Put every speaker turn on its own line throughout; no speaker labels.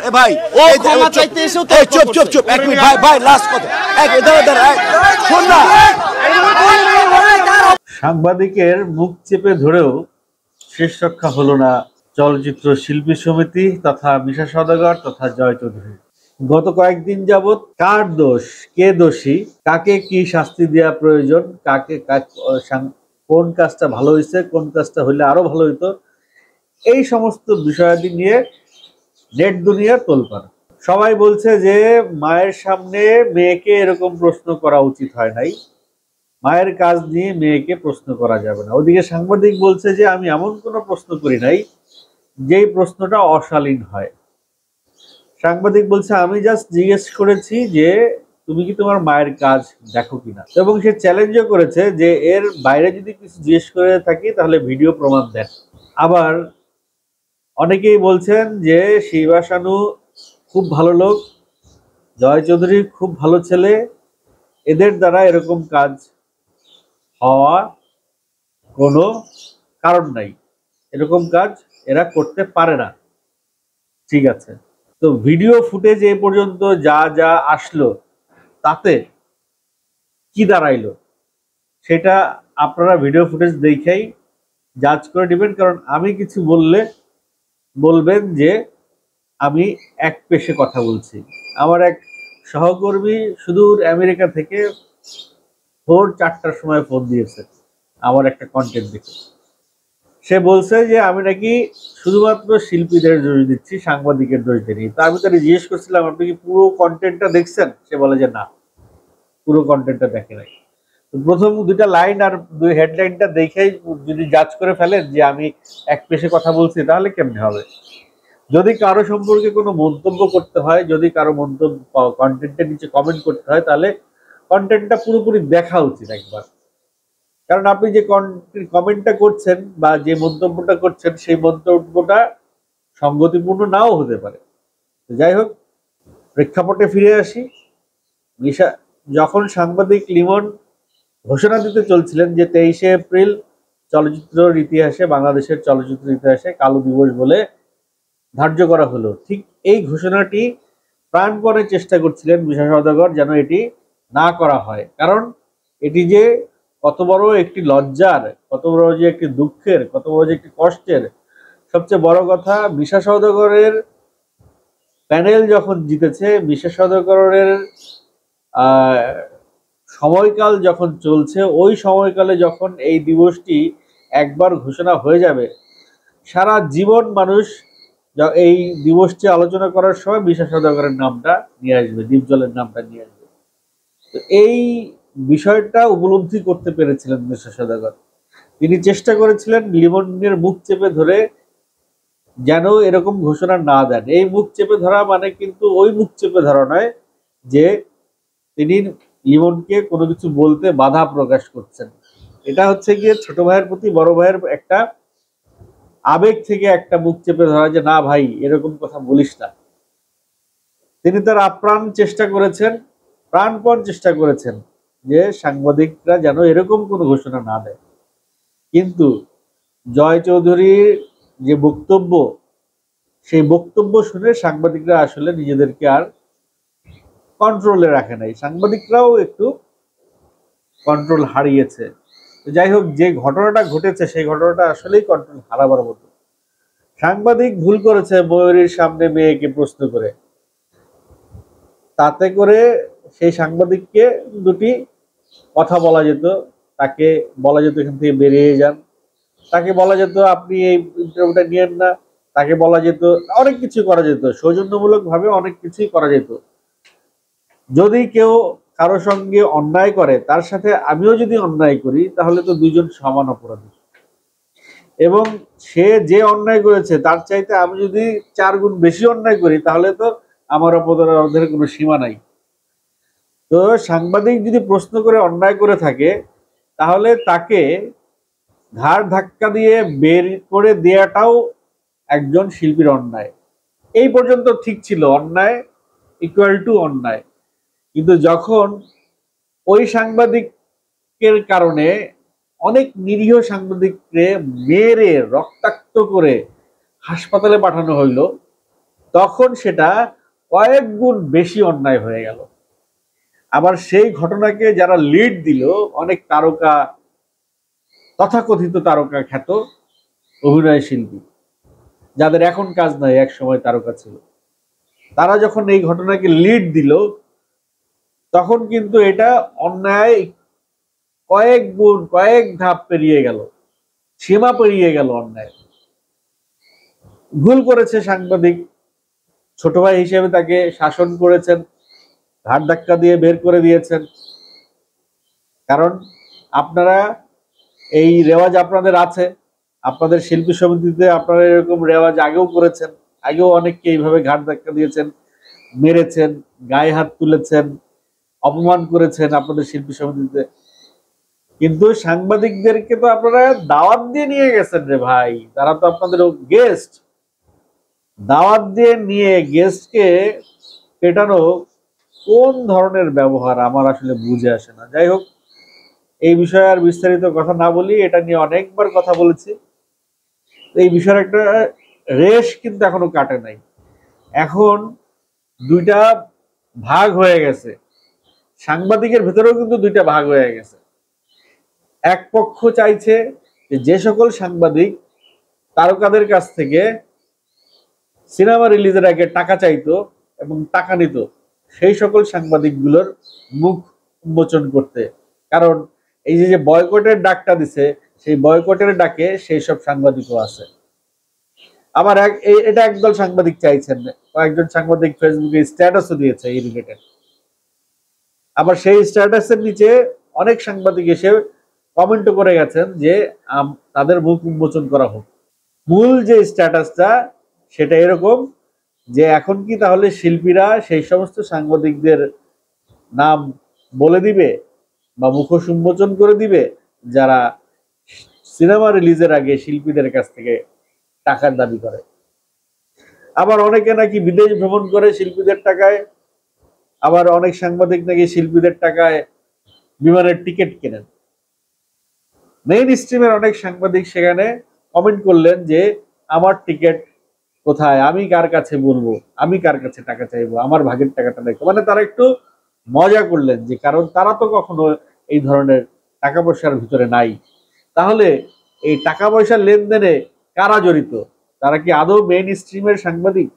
এ ভাই ও ক্ষমা চাইতে এসেও তো চুপ চুপ চুপ এক মিনিট ভাই ভাই লাস্ট কথা এক দাঁড়া শোন না
সাংবাদিকের মুখ চেপে ধরেও শেষ রক্ষা হলো না চলচ্চিত্র শিল্পী সমিতি তথা মিশা সওদাগর তথা জয় চৌধুরী। গত কয়েকদিন যাবৎ কার দোষ, কে দোষী, কাকে কি শাস্তি দেওয়া প্রয়োজন, কাকে কোন কাজটা ভালো হয়েছে, কোন কাজটা হইলে আরো ভালো হইতো, এই সমস্ত বিষয়াদি নিয়ে নেট দুনিয়া তোলপাড়। সবাই বলছে যে মায়ের সামনে মেয়েকে এরকম প্রশ্ন করা উচিত হয় নাই, মায়ের কাজ নিয়ে মেয়েকে প্রশ্ন করা যাবে না। ওদিকে সাংবাদিক বলছে যে আমি এমন কোনো প্রশ্ন করি নাই যেই প্রশ্নটা অশালীন হয়। সাংবাদিক বলছে আমি জাস্ট জিজ্ঞেস করেছি যে তুমি কি তোমার মায়ের কাজ দেখো কিনা, এবং সে চ্যালেঞ্জও করেছে যে এর বাইরে যদি কিছু জিজ্ঞেস করে থাকি তাহলে ভিডিও প্রমাণ দেন। আবার অনেকেই বলছেন যে শিবা শানু খুব ভালো লোক, জয় চৌধুরী খুব ভালো ছেলে, এদের দ্বারা এরকম কাজ হওয়া কোনো কারণ নাই, এরকম কাজ এরা করতে পারে না। ঠিক আছে, তো ভিডিও ফুটেজ এ পর্যন্ত যা যা আসলো তাতে কি দাঁড়াইলো সেটা আপনারা ভিডিও ফুটেজ দেখেই জাজ করে নেবেন। কারণ আমি কিছু বললে বলবেন যে আমি এক পেশে কথা বলছি। আমার এক সহকর্মী সুদূর আমেরিকা থেকে ভোর 4টার সময় ফোন দিয়েছে আমার একটা কন্টেন্ট দেখে। সে বলছে যে আমি নাকি শুধুমাত্র শিল্পীদের দোষ দিচ্ছি, সাংবাদিকের দোষ দিই। তা আমি তাকে জিজ্ঞেস করছিলাম আপনি কি পুরো কন্টেন্টটা দেখছেন? সে বলে যে না, পুরো কন্টেন্টটা দেখে নাই। তো প্রথম দুইটা লাইন আর দুই হেডলাইনটা দেখেই যদি জাজ করে ফেলেন যে আমি এক পেশে কথা বলছি, তাহলে কেমনে হবে? যদি কারো সম্পর্কে কোনো মন্তব্য করতে হয়, যদি কারো মন্তব্য কন্টেন্টের নিচে কমেন্ট করতে হয়, তাহলে কন্টেন্টটা পুরোপুরি দেখা উচিত একবার। কারণ আপনি যে কমেন্টটা করছেন বা যে মন্তব্যটা করছেন সেই মন্তব্যটা সঙ্গতিপূর্ণ নাও হতে পারে। যাই হোক, প্রেক্ষাপটে ফিরে আসি। মিশা যখন সাংবাদিক লিমন ঘোষণা দিতে চলছিলেন যে 23শে এপ্রিল চলচ্চিত্রের ইতিহাসে, বাংলাদেশের চলচ্চিত্র ইতিহাসে কালো দিবস বলে ধার্য করা হলো, ঠিক এই ঘোষণাটি প্রাণপণে চেষ্টা করছিলেন মিশা সওদাগর যেন এটি না করা হয়। কারণ এটি যে কত বড় একটি লজ্জার, কত বড় যে একটি দুঃখের, কত বড় যে একটি কষ্টের। সবচেয়ে বড় কথা, মিশা সওদাগরের প্যানেল যখন জিতেছে, মিশা সওদাগরের সময়কাল যখন চলছে, ওই সময়কালে যখন এই দিবসটি একবার ঘোষণা হয়ে যাবে, সারা জীবন মানুষ এই দিবসটি আলোচনা করার সময় মিশা সওদাগরের নামটা নিয়ে আসবে, দীপজলের নামটা নিয়ে আসবে। তো এই বিষয়টা উপলব্ধি করতে পেরেছিলেন মিশা সওদাগর। তিনি চেষ্টা করেছিলেন লিমনের মুখ চেপে ধরে যেন এরকম ঘোষণা না দেন। এই মুখ চেপে ধরা মানে কিন্তু ওই মুখ চেপে ধরা নয় যে তিনি লিমনকে কোনো কিছু বলতে বাধা প্রকাশ করছেন। এটা হচ্ছে গিয়ে ছোট ভাইয়ের প্রতি বড় ভাইয়ের একটা আবেগ থেকে একটা মুখ চেপে ধরা যে না ভাই এরকম কথা বলিস না। তিনি তার আপ্রাণ চেষ্টা করেছেন, প্রাণপণ চেষ্টা করেছেন যে সাংবাদিকরা যেন এরকম কোনো ঘোষণা না দেয়। কিন্তু জয় চৌধুরীর যে বক্তব্য, সেই বক্তব্য শুনে সাংবাদিকরা আসলে নিজেদেরকে আর কন্ট্রোলে রাখে নাই, সাংবাদিকরাও একটু কন্ট্রোল হারিয়েছে। যাই হোক, যে ঘটনাটা ঘটেছে সেই ঘটনাটা আসলেই কন্ট্রোল হারাবার মতো। সাংবাদিক ভুল করেছে ময়ূরীর সামনে মেয়েকে প্রশ্ন করে। তাতে করে সেই সাংবাদিককে দুটি কথা বলা যেত, তাকে বলা যেত এখান থেকে বেরিয়ে যান, তাকে বলা যেত আপনি এই ইন্টারভিউটা নিয়েন না, তাকে বলা যেত অনেক কিছু করা যেত, সৌজন্যমূলক ভাবে অনেক কিছুই করা যেত। যদি কেউ কারো সঙ্গে অন্যায় করে, তার সাথে আমিও যদি অন্যায় করি, তাহলে তো দুজন সমান অপরাধী। এবং সে যে অন্যায় করেছে তার চাইতে আমি যদি 4 গুণ বেশি অন্যায় করি, তাহলে তো আমার অপরাধের কোনো সীমা নাই। তো সাংবাদিক যদি প্রশ্ন করে অন্যায় করে থাকে, তাহলে তাকে ঘাড় ধাক্কা দিয়ে বের করে দেওয়াটাও একজন শিল্পীর অন্যায়। এই পর্যন্ত ঠিক ছিল, অন্যায় ইকুয়াল টু অন্যায়। কিন্তু যখন ওই সাংবাদিকের কারণে অনেক নিরীহ সাংবাদিককে মেরে রক্তাক্ত করে হাসপাতালে পাঠানো হইল, তখন সেটা কয়েক গুণ বেশি অন্যায় হয়ে গেল। আবার সেই ঘটনাকে যারা লিড দিল, অনেক তারকা, তথাকথিত তারকা, খ্যাত অভিনয় শিল্পী, যাদের এখন কাজ নাই, এক সময় তারকা ছিল, তারা যখন এই ঘটনাকে লিড দিল, তখন কিন্তু এটা অন্যায় কয়েক গুণ, কয়েক ধাপ পেরিয়ে গেল, সীমা পেরিয়ে গেল অন্যায়। ভুল করেছে সাংবাদিক, ছোট ভাই হিসেবে তাকে শাসন করেছেন, ঘাট ধাক্কা দিয়ে বের করে দিয়েছেন। কারণ আপনারা এই রেওয়াজ আপনাদের আছে, আপনাদের শিল্পী সমিতিতে আপনারা এরকম রেওয়াজ আগেও করেছেন, আগেও অনেককে এইভাবে ঘাট ধাক্কা দিয়েছেন, মেরেছেন, গায়ে হাত তুলেছেন, অপমান করেছেন আপনাদের শিল্পী সমিতিতে। কিন্তু সাংবাদিকদেরকে তো আপনারা দাওয়াত দিয়ে নিয়ে গেছেন রে ভাই, তারা তো আপনাদের গেস্ট। দাওয়াত দিয়ে নিয়ে গেস্টকে পেটানো কোন ধরনের ব্যবহার আমার আসলে বুঝে আসে না। যাই হোক, এই বিষয়ে আর বিস্তারিত কথা না বলি, এটা নিয়ে অনেকবার কথা বলেছি। এই বিষয়ের একটা রেশ কিন্তু এখনো কাটে নাই। এখন দুইটা ভাগ হয়ে গেছে, সাংবাদিকের ভেতরেও কিন্তু দুইটা ভাগ হয়ে গেছে। এক পক্ষ চাইছে যে সকল সাংবাদিক তারকাদের কাছ থেকে সিনেমা রিলিজের আগে টাকা চাইতো এবং টাকা নিত, সেই সকল সাংবাদিকগুলোর মুখ উন্মোচন করতে। কারণ এই যে বয়কটের ডাকটা দিছে, সেই বয়কটের ডাকে সেই সব সাংবাদিকও আছে। আবার এটা একদল সাংবাদিক চাইছেন, কয়েকজন সাংবাদিক ফেসবুকে স্ট্যাটাসও দিয়েছে এই রিলেটেড। আবার সেই স্ট্যাটাসের নিচে অনেক সাংবাদিক এসে কমেন্ট করে গেছেন যে তাদের মুখ উন্মোচন করা হোক। মূল যে স্ট্যাটাসটা সেটা এরকম যে, এখন কি তাহলে শিল্পীরা সেই সমস্ত সাংবাদিকদের নাম বলে দিবে বা মুখোশ উন্মোচন করে দিবে যারা সিনেমা রিলিজের আগে শিল্পীদের কাছ থেকে টাকার দাবি করে। আবার অনেকে নাকি বিদেশ ভ্রমণ করে শিল্পীদের টাকায়, আবার অনেক সাংবাদিক নাকি শিল্পীদের টাকায় বিমানের টিকিট কেনেন। মেইন স্ট্রিমের অনেক সাংবাদিক সেখানে কমেন্ট করলেন যে, আমার টিকিট কোথায়, আমি কার কাছে বলবো, আমি কার কাছে টাকা চাইবো, আমার ভাগের টাকাটা দেখো। মানে তারা একটু মজা করলেন, যে কারণ তারা তো কখনো এই ধরনের টাকা পয়সার ভিতরে নাই। তাহলে এই টাকা পয়সার লেনদেনে কারা জড়িত? তারা কি আদৌ মেইন স্ট্রিমের সাংবাদিক,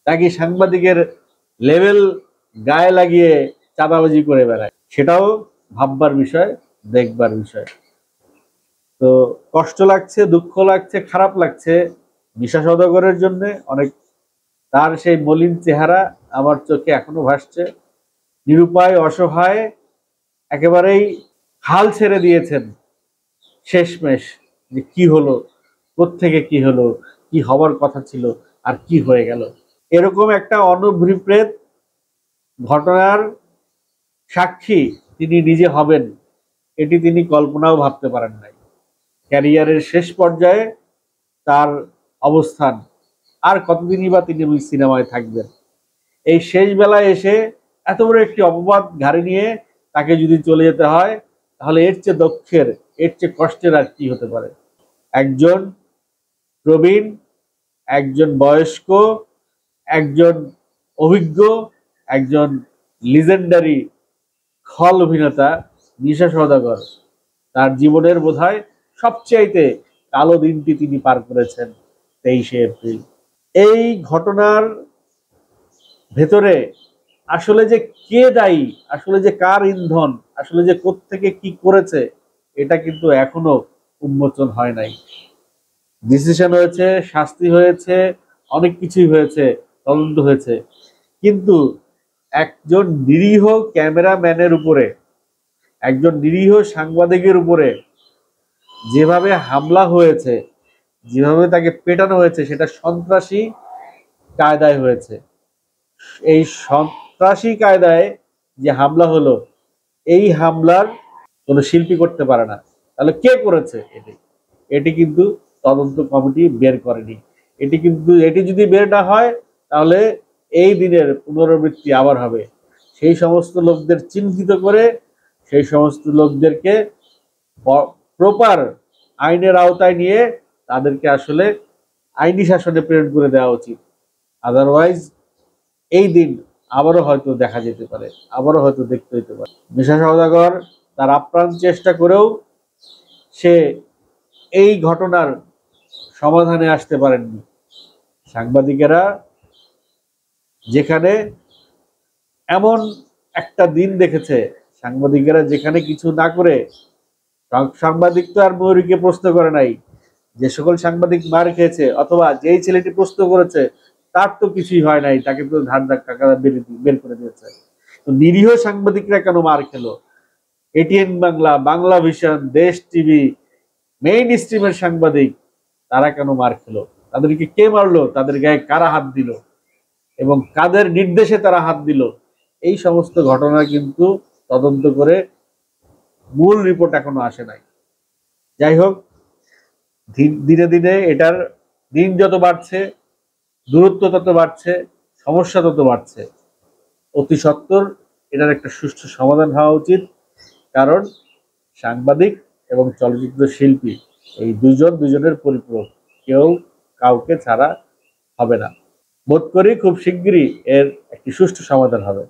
নাকি সাংবাদিকের লেভেল গায়ে লাগিয়ে চাঁদাবাজি করে বেড়ায়? সেটাও ভাববার বিষয়, দেখবার বিষয়। তো কষ্ট লাগছে, দুঃখ লাগছে, খারাপ লাগছে মিশা সওদাগরের জন্য। অনেক, তার সেই মলিন চেহারা আমার চোখে এখনো ভাসছে। নিরুপায়, অসহায়, একেবারেই হাল ছেড়ে দিয়েছেন শেষমেশ, যে কি হলো, কোত্থেকে কি হলো, কি হবার কথা ছিল আর কি হয়ে গেল। এরকম একটা অনুভৃপ্রেত ঘটনার সাক্ষী তিনি নিজে হবেন, এটি তিনি কল্পনাও ভাবতে পারেন নাই। ক্যারিয়ারের শেষ পর্যায়ে তার অবস্থান, আর কতদিনই বা তিনি সিনেমায় থাকবেন। এই শেষ বেলায় এসে এত বড় একটি অপবাদ ঘাড়ে নিয়ে তাকে যদি চলে যেতে হয়, তাহলে এর চেয়ে দুঃখের, এর চেয়ে কষ্টের আর কি হতে পারে? একজন প্রবীণ, একজন বয়স্ক, একজন অভিজ্ঞ, একজন লিজেন্ডারি খল অভিনেতা মিশা সওদাগর তার জীবনের বোধহয় সবচাইতে কালো দিনটি তিনি পার করেছেন 23শে এপ্রিল। এই ঘটনার ভেতরে আসলে যে কে দায়ী, আসলে যে কার ইন্ধন, আসলে যে কোত্থেকে কি করেছে, এটা কিন্তু এখনো উন্মোচন হয় নাই। ডিসিশন হয়েছে, শাস্তি হয়েছে, অনেক কিছুই হয়েছে, তদন্ত হয়েছে, কিন্তু একজন নিরীহ ক্যামেরাম্যানের উপরে, একজন নিরীহ সাংবাদিকের উপরে যেভাবে হামলা হয়েছে, যেভাবে তাকে পেটানো হয়েছে, সেটা সন্ত্রাসী কায়দায় হয়েছে। এই সন্ত্রাসী কায়দায় যে হামলা হলো, এই হামলার কোনো শিল্পী করতে পারে না। তাহলে কে করেছে? এটি কিন্তু তদন্ত কমিটি বের করেনি। এটি যদি বের না হয়, তাহলে এই দিনের পুনরাবৃত্তি আবার হবে। সেই সমস্ত লোকদের চিহ্নিত করে সেই সমস্ত লোকদেরকে প্রপার আইনের আওতায় নিয়ে তাদেরকে আসলে আইনি শাসনে প্রেরণ করে দেওয়া উচিত। আদারওয়াইজ এই দিন আবারও হয়তো দেখা যেতে পারে, আবারও হয়তো দেখতে হইতে পারে। মিশা সওদাগর তার আপ্রাণ চেষ্টা করেও সে এই ঘটনার সমাধানে আসতে পারেননি। সাংবাদিকেরা যেখানে এমন একটা দিন দেখেছে, সাংবাদিকেরা যেখানে কিছু না করে, সাংবাদিক তো আর ময়ূরীকে প্রশ্ন করে নাই, যে সকল সাংবাদিক মার খেয়েছে অথবা যেই ছেলেটি প্রশ্ন করেছে তার তো কিছুই হয় নাই, তাকে তো ধার টাকা বের করে দিয়েছে। তো নিরীহ সাংবাদিকরা কেন মার খেলো? এটিএন বাংলা, বাংলা ভিশন, দেশ টিভি, মেইন স্ট্রিমের সাংবাদিক তারা কেন মার খেলো? তাদেরকে কে মারলো? তাদের গায়ে কারা হাত দিল এবং কাদের নির্দেশে তারা হাত দিল? এই সমস্ত ঘটনা কিন্তু তদন্ত করে মূল রিপোর্ট এখনো আসে নাই। যাই হোক, দিনে দিনে এটার দিন যত বাড়ছে, দূরত্ব তত বাড়ছে, সমস্যা তত বাড়ছে। অতি সত্বর এটার একটা সুষ্ঠু সমাধান হওয়া উচিত। কারণ সাংবাদিক এবং চলচ্চিত্র শিল্পী এই দুজনের পরিপূরক, কেউ কাউকে ছাড়া হবে না। বোধ করি খুব শিগগিরই এর একটি সুষ্ঠু সমাধান হবে।